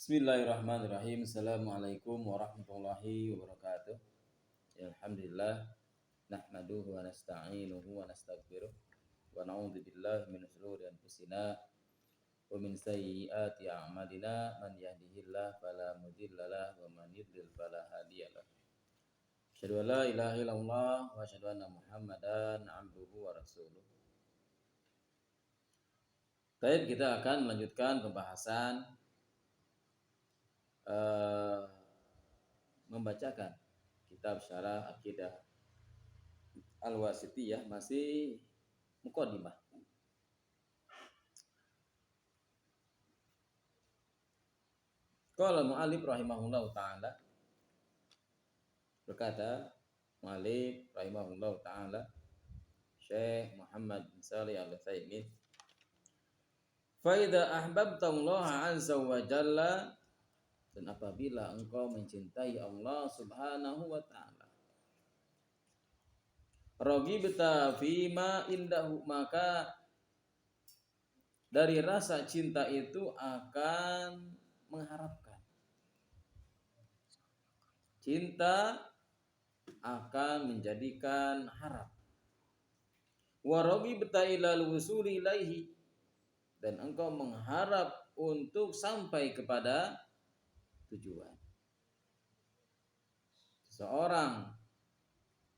Bismillahirrahmanirrahim. Assalamualaikum warahmatullahi wabarakatuh. Ya, alhamdulillah nahmaduhu wa nasta'inuhu wa nastaghfiruh wa na'udzu billahi min shururi anfusina wa min sayyiati a'malina man yahdihillahu fala mudhillalah wa man yudlil fala hadiyalah. Asyhadu an la ilaha illallah wa asyhadu anna Muhammadan 'abduhu wa rasuluh. Baik, kita akan melanjutkan pembahasan membacakan kitab Syarah Aqidah Al-Wasithiyah, masih muqaddimah. Qala mu'allif rahimahullahu ta'ala, berkata mu'allif rahimahullahu ta'ala Syekh Muhammad bin Shalih Al-Utsaimin, fa idza ahbabta Allah azza wa jalla, dan apabila engkau mencintai Allah Subhanahu wa ta'ala, raghibta fima indahu, maka dari rasa cinta itu akan mengharapkan. Cinta akan menjadikan harap. Wa raghibta ilal wusuli ilaihi, dan engkau mengharap untuk sampai kepada tujuan. Seseorang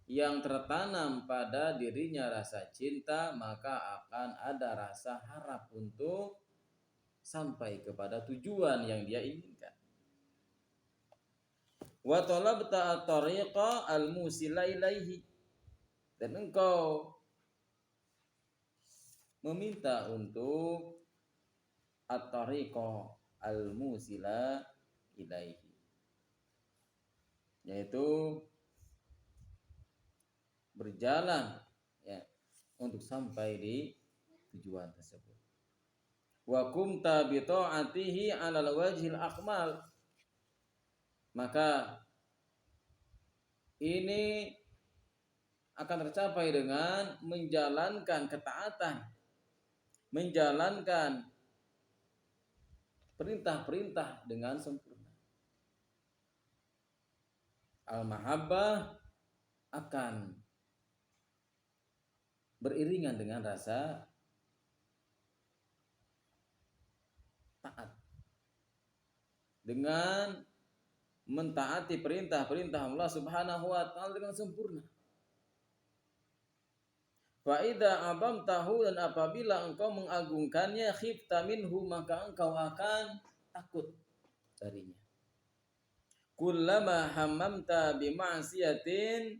yang tertanam pada dirinya rasa cinta, maka akan ada rasa harap untuk sampai kepada tujuan yang dia inginkan. Wa talabta at-tariqa al-musila ilaihi, dan engkau meminta untuk at-tariqa al-musila ilaihi, yaitu berjalan, ya, untuk sampai di tujuan tersebut. Wa kumta bi ta'atihi 'alal wajhil akmal, maka ini akan tercapai dengan menjalankan ketaatan, menjalankan perintah-perintah dengan sempurna. Al-mahabbah akan beriringan dengan rasa taat. Dengan mentaati perintah-perintah Allah Subhanahu wa ta'ala dengan sempurna. Fa idza abamtahu, dan apabila engkau mengagungkannya, khifta minhu, maka engkau akan takut darinya. Kullama hammamta bi ma'siyatin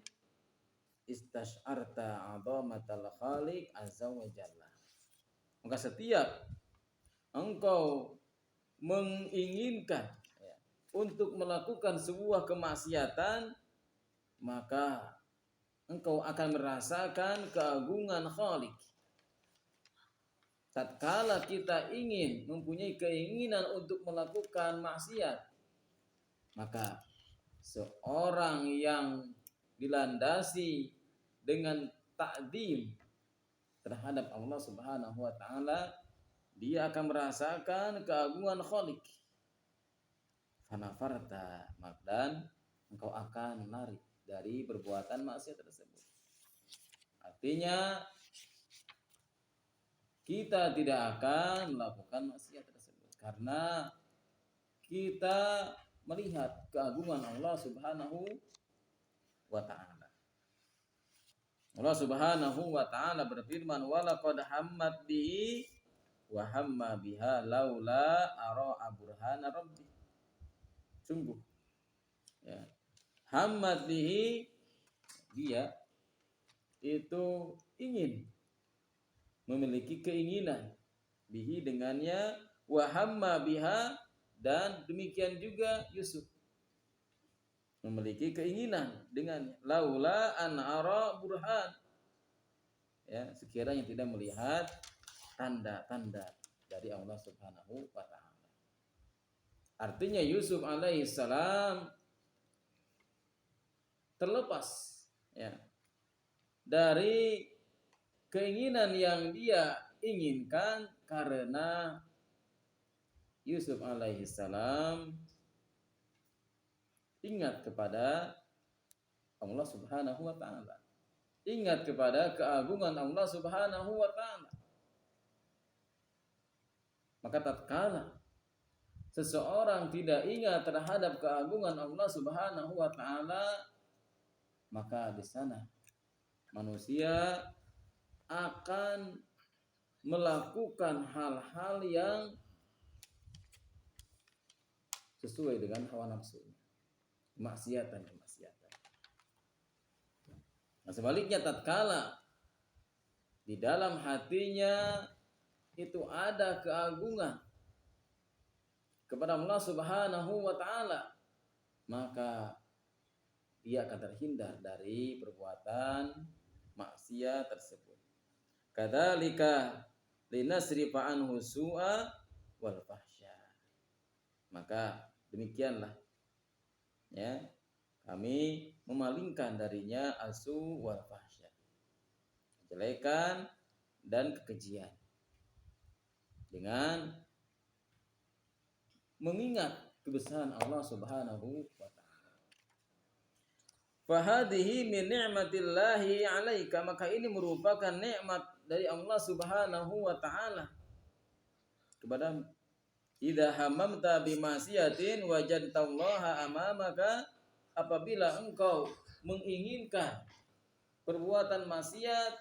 istash'arta 'azamatal khaliq azza wa jalla, maka setiap engkau menginginkan, ya, untuk melakukan sebuah kemaksiatan, maka engkau akan merasakan keagungan Khalik. Tatkala kita ingin mempunyai keinginan untuk melakukan maksiat, maka seorang yang dilandasi dengan ta'zim terhadap Allah Subhanahu wa ta'ala, dia akan merasakan keagungan Khalik. Fanafarta, dan engkau akan lari dari perbuatan maksiat tersebut. Artinya kita tidak akan melakukan maksiat tersebut karena kita melihat keagungan Allah Subhanahu wa ta'ala. Allah Subhanahu wa ta'ala berfirman, wa laqad hammat bihi wa hamma biha laula ara'a burhana rabbi. Sungguh, ya, hammat bihi, dia itu ingin, memiliki keinginan, bihi dengannya, wa hamma biha, dan demikian juga Yusuf memiliki keinginan dengannya, laula an ara burhan, ya, sekiranya tidak melihat tanda-tanda dari Allah Subhanahu wa ta'ala. Artinya Yusuf alaihissalam terlepas, ya, dari keinginan yang dia inginkan karena Yusuf alaihi salam ingat kepada Allah Subhanahu wa taala. Ingat kepada keagungan Allah Subhanahu wa taala. Maka tatkala seseorang tidak ingat terhadap keagungan Allah Subhanahu wa taala, maka di sana manusia akan melakukan hal-hal yang sesuai dengan hawa nafsunya, kemaksiatan. Nah, sebaliknya tatkala di dalam hatinya itu ada keagungan kepada Allah Subhanahu wa taala, maka dia akan terhindar dari perbuatan maksiat tersebut. Kadzalika linasrifa anhu su'a wal fahsya. Maka demikianlah ya, kami memalingkan darinya asu wal fahsya, kejelekan dan kekejian, dengan mengingat kebesaran Allah Subhanahu wa taala. Fahadhihi min ni'matillahi 'alaika, maka ini merupakan nikmat dari Allah Subhanahu wa taala kepadamu. Idza hamamta bima'siyatin wajadtallaha amamaka, apabila engkau menginginkan perbuatan maksiat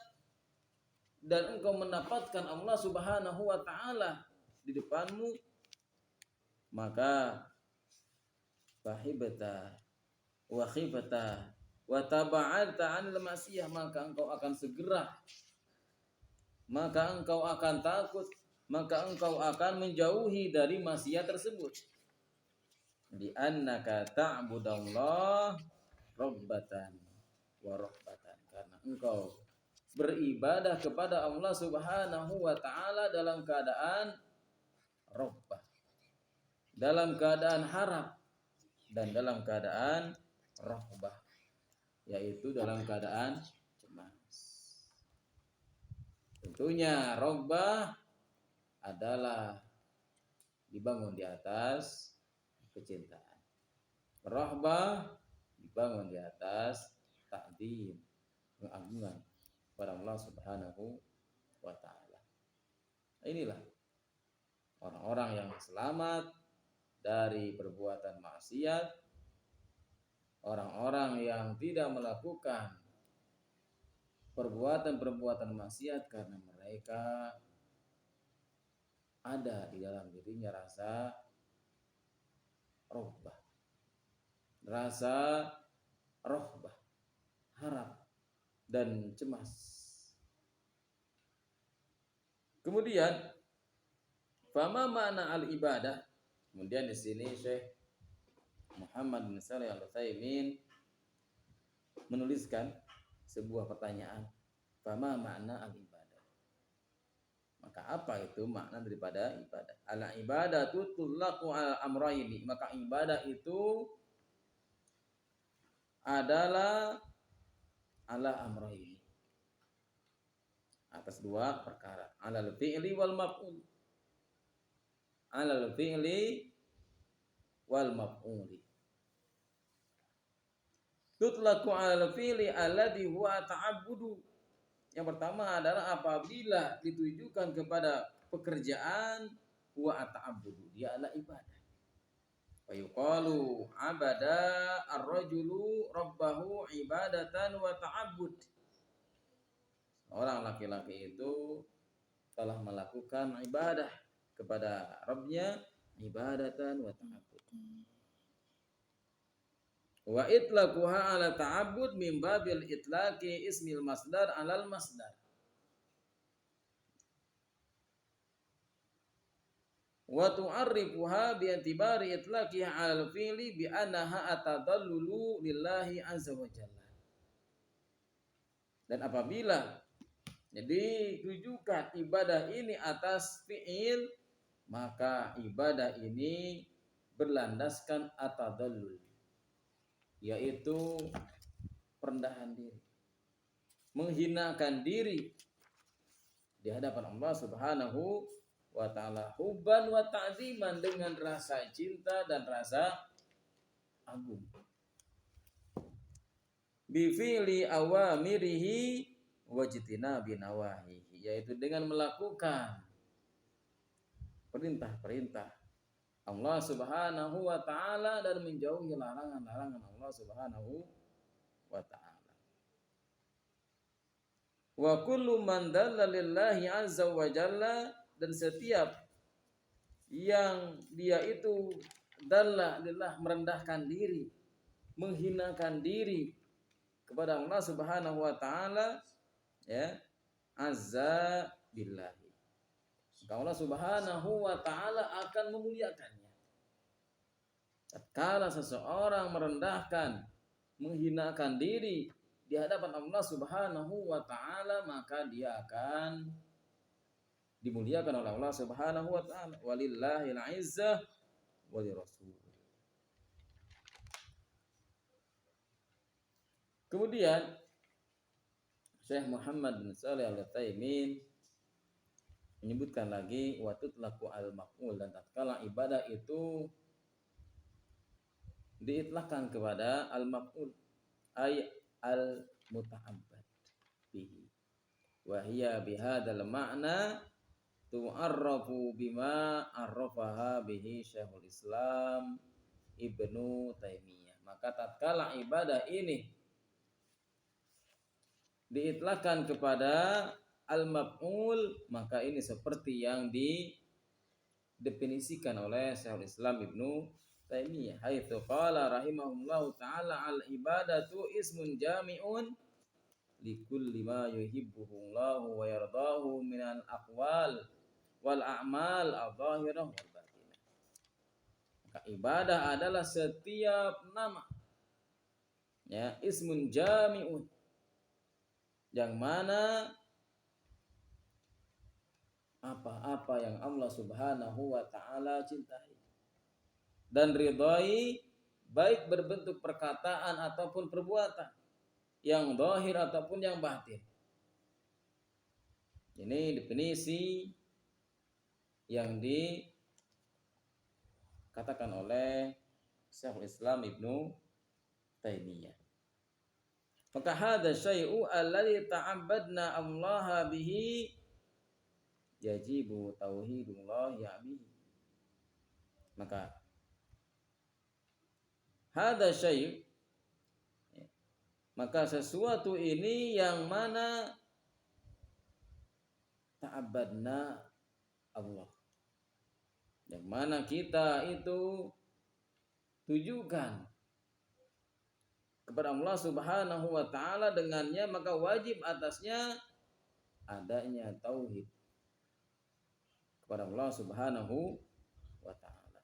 dan engkau mendapatkan Allah Subhanahu wa taala di depanmu, maka fahibata wa khifata wa taba'alta 'anil ma'siyah, maka engkau akan segera, maka engkau akan takut, maka engkau akan menjauhi dari maksiat tersebut. Di annaka ta'budallah rabbatan wa rahbatan, karena engkau beribadah kepada Allah Subhanahu wa taala dalam keadaan rabbah, dalam keadaan harap, dan dalam keadaan rahbah, yaitu dalam keadaan cemas. Tentunya rabbah adalah dibangun di atas kecintaan. Rahbah dibangun di atas ta'zim, pengagungan kepada Allah Subhanahu wa taala. Inilah orang-orang yang selamat dari perbuatan maksiat, orang-orang yang tidak melakukan perbuatan-perbuatan maksiat karena mereka ada di dalam dirinya rasa rohbah, harap dan cemas. Kemudian fama makna al-ibadah. Kemudian di sini Syekh Muhammad bin Shalih Al-Utsaimin menuliskan sebuah pertanyaan, fama makna al-ibadah. Maka apa itu makna daripada ibadah? Al-ibadatu tutlaqu al-amrayni. Maka ibadah itu adalah ala amrayni, atas dua perkara, alal fi'li wal maf'ul. Alal fi'li wal maf'uli. Tutlaqu alal fi'li alladhi huwa ta'abbudu. Yang pertama adalah apabila ditujukan kepada pekerjaan, huwa ta'abbudu, dia adalah ibadah. Fa yuqalu abada ar-rajulu rabbahu ibadatan wa ta'abbud. Orang laki-laki itu telah melakukan ibadah kepada Rabbnya, ibadatan wa ta'abbud. Wa itlaquha ala ta'abbud min babil itlaqi ismil masdar alal masdar. Wa tu'arrifuha bi i'tibari itlaqiha alal fi'li bi annaha atadallulu lillahi azza wa jalla. Dan apabila jadi tujukan ibadah ini atas fi'il, maka ibadah ini berlandaskan atadallul, yaitu perendahan diri, menghinakan diri di hadapan Allah Subhanahu wa ta'ala hubban wa ta'ziman, dengan rasa cinta dan rasa agung. Bi fi'li awamirihi wajtinabi nawahihi, yaitu dengan melakukan perintah-perintah Allah Subhanahu wa taala dan menjauhi larangan-larangan Allah Subhanahu wa taala. Wa kullu man dalla lillahi azza wa jalla, dan setiap yang dia itu dalla lillah, merendahkan diri, menghinakan diri kepada Allah Subhanahu wa taala, ya, azza billahi, Allah Subhanahu wa taala akan memuliakannya. Tatkala seseorang merendahkan, menghinakan diri di hadapan Allah Subhanahu wa taala, maka dia akan dimuliakan oleh Allah Subhanahu wa taala. Walillahil izzah walirrasul. Kemudian Syekh Muhammad bin Shalih Al-Utsaimin menyebutkan lagi wa tutlaqu al-maqul, dan tatkala ibadah itu diitlakkan kepada al-maqul ay al-muta'abbad bihi, wa hiya bihadzal ma'na tu'arrafu bima arrafaha bihi Syekhul Islam Ibnu Taimiyah. Maka tatkala ibadah ini diitlakkan kepada al-maf'ul, maka ini seperti yang didefinisikan oleh Syekhul Islam Ibnu Taimiyah, haitsu qala rahimahullahu taala al-ibadatu ismun jami'un likulli ma yuhibbuhu Allah wa yardahu minal aqwal wal a'mal adh-dhahirah wal batinah. Maka ibadah adalah setiap nama, ya, ismun jami'un, yang mana apa-apa yang Allah Subhanahu wa taala cintai dan ridhai, baik berbentuk perkataan ataupun perbuatan, yang zahir ataupun yang batin. Ini definisi yang dikatakan oleh Syekhul Islam Ibnu Taimiyah. Maka hadza syai'u alladzi ta'abbadna Allah bihi yajibu tauhidullah ya bihi. Maka hadza syai', maka sesuatu ini yang mana ta'abbadna Allah, yang mana kita itu tujukan kepada Allah Subhanahu wa taala dengannya, maka wajib atasnya adanya tauhid kepada Allah Subhanahu wa taala.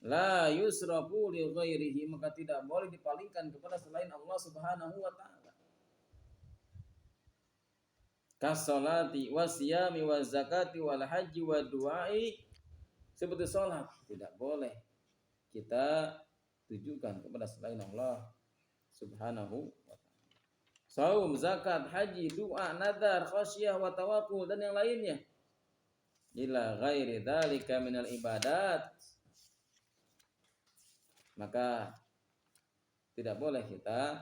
La yusrafu li ghairihi, maka tidak boleh dipalingkan kepada selain Allah Subhanahu wa taala. Kasolati wasiyami wazakati wal haji wa du'ai, seperti salat tidak boleh kita tujukan kepada selain Allah Subhanahu wa taala. Saum, zakat, haji, doa, nadar, khasyah wa tawakkul, dan yang lainnya. Ila ghairi dzalika minal ibadat, maka tidak boleh kita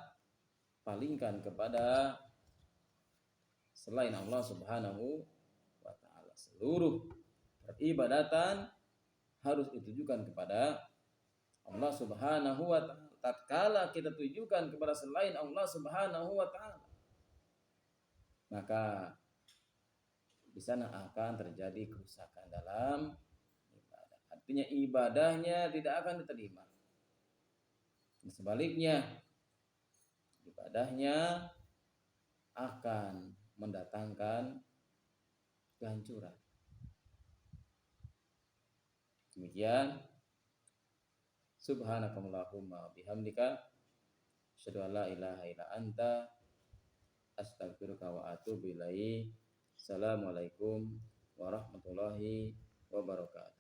palingkan kepada selain Allah Subhanahu wa taala. Seluruh peribadatan harus ditujukan kepada Allah Subhanahu wa taala. Tatkala kita tujukan kepada selain Allah Subhanahu wa taala, maka di sana akan terjadi kerusakan dalam ibadah. Artinya ibadahnya tidak akan diterima. Sebaliknya, ibadahnya akan mendatangkan kehancuran. Demikian. Subhanakallahumma bihamdika asyhadu an la ilaha illa anta astaghfiruka wa atubu ilaik. Assalamualaikum warahmatullahi wabarakatuh.